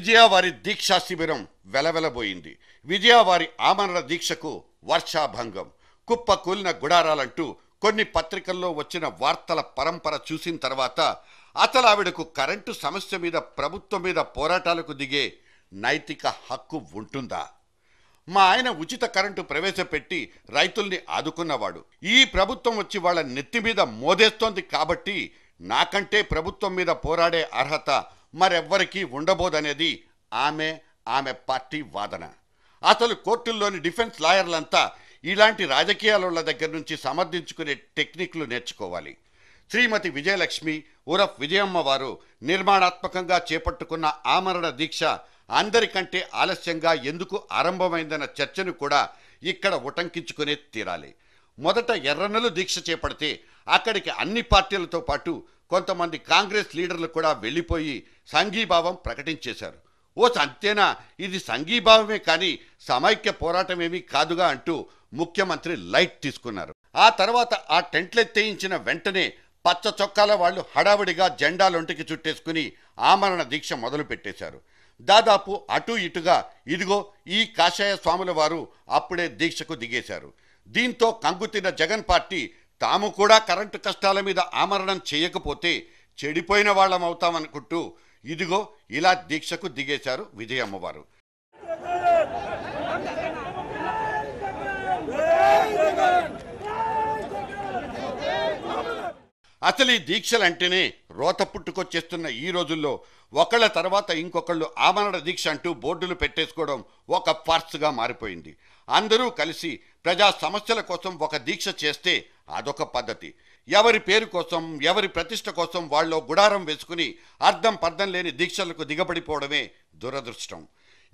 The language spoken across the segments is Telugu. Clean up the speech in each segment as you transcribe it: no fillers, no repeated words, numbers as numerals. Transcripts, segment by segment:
విజయ వారి దీక్షా శిబిరం వెలవెలబోయింది. విజయ వారి ఆమరణ దీక్షకు వర్షాభంగం, కుప్పకూలిన గుడారాలంటూ కొన్ని పత్రికల్లో వచ్చిన వార్తల పరంపర చూసిన తర్వాత అసలు ఆవిడకు కరెంటు సమస్య మీద ప్రభుత్వం మీద పోరాటాలకు దిగే నైతిక హక్కు ఉంటుందా? మా ఆయన ఉచిత కరెంటు ప్రవేశపెట్టి రైతుల్ని ఆదుకున్నవాడు. ఈ ప్రభుత్వం వచ్చి వాళ్ళ నెత్తి మీద మోదేస్తోంది కాబట్టి నాకంటే ప్రభుత్వం మీద పోరాడే అర్హత మరెవ్వరికీ ఉండబోదనేది ఆమె పార్టీ వాదన. అసలు కోర్టుల్లోని డిఫెన్స్ లాయర్లంతా ఇలాంటి రాజకీయాల దగ్గర నుంచి సమర్థించుకునే టెక్నిక్లు నేర్చుకోవాలి. శ్రీమతి విజయలక్ష్మి ఉరఫ్ విజయమ్మ వారు నిర్మాణాత్మకంగా చేపట్టుకున్న ఆమరణ దీక్ష అందరికంటే ఆలస్యంగా ఎందుకు ఆరంభమైందన్న చర్చను కూడా ఇక్కడ ఉటంకించుకునే తీరాలి. మొదట ఎర్రనలు దీక్ష చేపడితే అక్కడికి అన్ని పార్టీలతో పాటు కొంతమంది కాంగ్రెస్ లీడర్లు కూడా వెళ్ళిపోయి సంఘీభావం ప్రకటించేశారు. అంతేనా, ఇది సంఘీభావమే కానీ సమైక్య పోరాటమేమీ కాదుగా అంటూ ముఖ్యమంత్రి లైట్ తీసుకున్నారు. ఆ తర్వాత ఆ టెంట్లెత్తేయించిన వెంటనే పచ్చ చొక్కాల వాళ్ళు హడావిడిగా జెండాలొంటికి చుట్టేసుకుని ఆమరణ దీక్ష మొదలు పెట్టేశారు. దాదాపు అటు ఇటుగా ఇదిగో ఈ కాషాయ స్వాముల వారు అప్పుడే దీక్షకు దిగేశారు. దీంతో కంగుతిన్న జగన్ పార్టీ తాము కూడా కరెంటు కష్టాల మీద ఆమరణం చేయకపోతే చెడిపోయిన వాళ్ళం అవుతామనుకుంటూ ఇదిగో ఇలా దీక్షకు దిగేశారు విజయమ్మవారు. అసలు ఈ దీక్షలంటేనే రోత పుట్టుకొచ్చేస్తున్న ఈ రోజుల్లో ఒకళ్ళ తర్వాత ఇంకొకళ్ళు ఆమరణ దీక్ష అంటూ బోర్డులు పెట్టేసుకోవడం ఒక ఫార్స్గా మారిపోయింది. అందరూ కలిసి ప్రజా సమస్యల కోసం ఒక దీక్ష చేస్తే అదొక పద్ధతి. ఎవరి పేరు కోసం, ఎవరి ప్రతిష్ట కోసం వాళ్ళు గుడారం వేసుకుని అర్థం పర్థం లేని దీక్షలకు దిగబడిపోవడమే దురదృష్టం.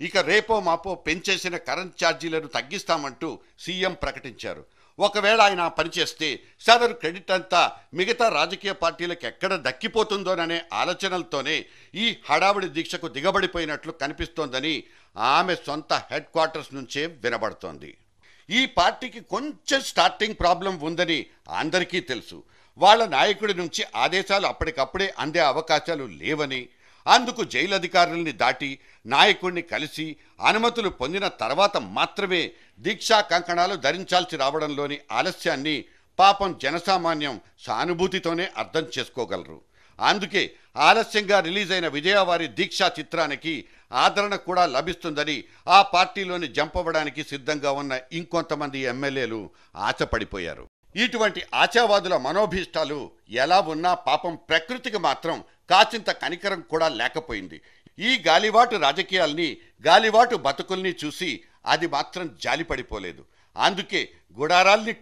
ఇక రేపో మాపో పెంచేసిన కరెంట్ ఛార్జీలను తగ్గిస్తామంటూ సీఎం ప్రకటించారు. ఒకవేళ ఆయన పనిచేస్తే సదరు క్రెడిట్ అంతా మిగతా రాజకీయ పార్టీలకు ఎక్కడ దక్కిపోతుందోననే ఆలోచనలతోనే ఈ హడావుడి దీక్షకు దిగబడిపోయినట్లు కనిపిస్తోందని ఆమె సొంత హెడ్ క్వార్టర్స్ నుంచే వినబడుతోంది. ఈ పార్టీకి కొంచెం స్టార్టింగ్ ప్రాబ్లం ఉందని అందరికీ తెలుసు. వాళ్ళ నాయకుడి నుంచి ఆదేశాలు అప్పటికప్పుడే అందే అవకాశాలు లేవని, అందుకు జైలు అధికారుల్ని దాటి నాయకుడిని కలిసి అనుమతులు పొందిన తర్వాత మాత్రమే దీక్షా కంకణాలు ధరించాల్సి రావడంలోని ఆలస్యాన్ని పాపం జనసామాన్యం సానుభూతితోనే అర్థం చేసుకోగలరు. అందుకే ఆలస్యంగా రిలీజ్ అయిన విజయవారి దీక్షా చిత్రానికి ఆదరణ కూడా లభిస్తుందని ఆ పార్టీలోని జంపవడానికి సిద్ధంగా ఉన్న ఇంకొంతమంది ఎమ్మెల్యేలు ఆశపడిపోయారు. ఇటువంటి ఆశావాదుల మనోభీష్టాలు ఎలా ఉన్నా పాపం ప్రకృతికి మాత్రం కాచింత కనికరం కూడా లేకపోయింది. ఈ గాలివాటు రాజకీయాల్ని, గాలివాటు బతుకుల్ని చూసి అది మాత్రం జాలిపడిపోలేదు. అందుకే గుడారాల్ని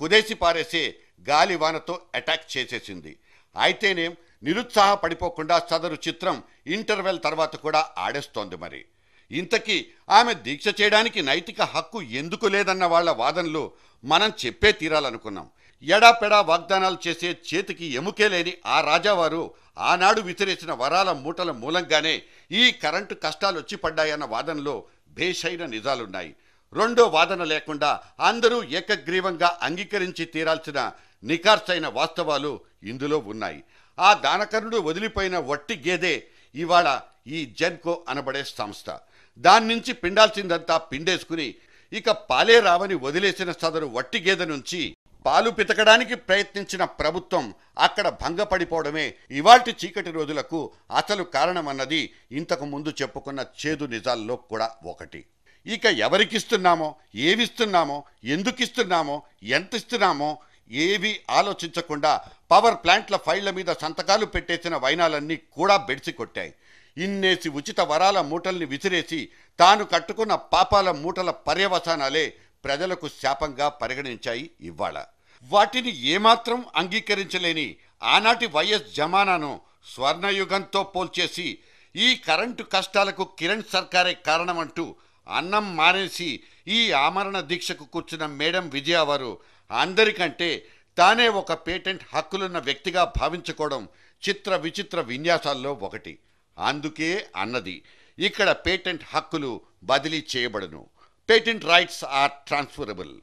కుదేసి పారేసే గాలివానతో అటాక్ చేసేసింది. అయితేనేం నిరుత్సాహపడిపోకుండా సదరు చిత్రం ఇంటర్వెల్ తర్వాత కూడా ఆడేస్తోంది. మరి ఇంతకీ ఆమె దీక్ష చేయడానికి నైతిక హక్కు ఎందుకు లేదన్న వాళ్ళ వాదనలు మనం చెప్పే తీరాలనుకున్నాం. ఎడాపెడా వాగ్దానాలు చేసే చేతికి ఎముకే లేని ఆ రాజావారు ఆనాడు విసిరేసిన వరాల మూటల మూలంగానే ఈ కరెంటు కష్టాలు వచ్చి పడ్డాయన్న వాదనలో భేషైన నిజాలున్నాయి. రెండో వాదన లేకుండా అందరూ ఏకగ్రీవంగా అంగీకరించి తీరాల్సిన నికార్సైన వాస్తవాలు ఇందులో ఉన్నాయి. ఆ దానకరుడు వదిలిపోయిన వట్టి గేదే ఇవాళ ఈ జెన్కో అనబడే సంస్థ. దాని నుంచి పిండాల్సిందంతా పిండేసుకుని ఇక పాలే రావని వదిలేసిన సదరు వట్టి గేదె నుంచి పాలు పితకడానికి ప్రయత్నించిన ప్రభుత్వం అక్కడ భంగపడిపోవడమే ఇవాల్టి చీకటి రోజులకు అసలు కారణమన్నది ఇంతకు ముందు చెప్పుకున్న చేదు నిజాల్లో కూడా ఒకటి. ఇక ఎవరికిస్తున్నామో, ఏవిస్తున్నామో, ఎందుకిస్తున్నామో, ఎంత ఇస్తున్నామో ఏవి ఆలోచించకుండా పవర్ ప్లాంట్ల ఫైళ్ల మీద సంతకాలు పెట్టేసిన వైనాలన్నీ కూడా బెడిసి కొట్టాయి. ఇన్నేసి ఉచిత వరాల మూటల్ని విసిరేసి తాను కట్టుకున్న పాపాల మూటల పర్యవసానాలే ప్రజలకు శాపంగా పరిగణించాయి ఇవాళ. వాటిని ఏమాత్రం అంగీకరించలేని ఆనాటి వైఎస్ జమానాను స్వర్ణయుగంతో పోల్చేసి ఈ కరెంటు కష్టాలకు కిరణ్ సర్కారే కారణమంటూ అన్నం మానేసి ఈ ఆమరణ దీక్షకు కూర్చున్న మేడం విజయవారు అందరికంటే తానే ఒక పేటెంట్ హక్కులున్న వ్యక్తిగా భావించుకోవడం చిత్ర విచిత్ర విన్యాసాల్లో ఒకటి. అందుకే అన్నది ఇక్కడ పేటెంట్ హక్కులు బదిలీ చేయబడును. Patent rights are transferable.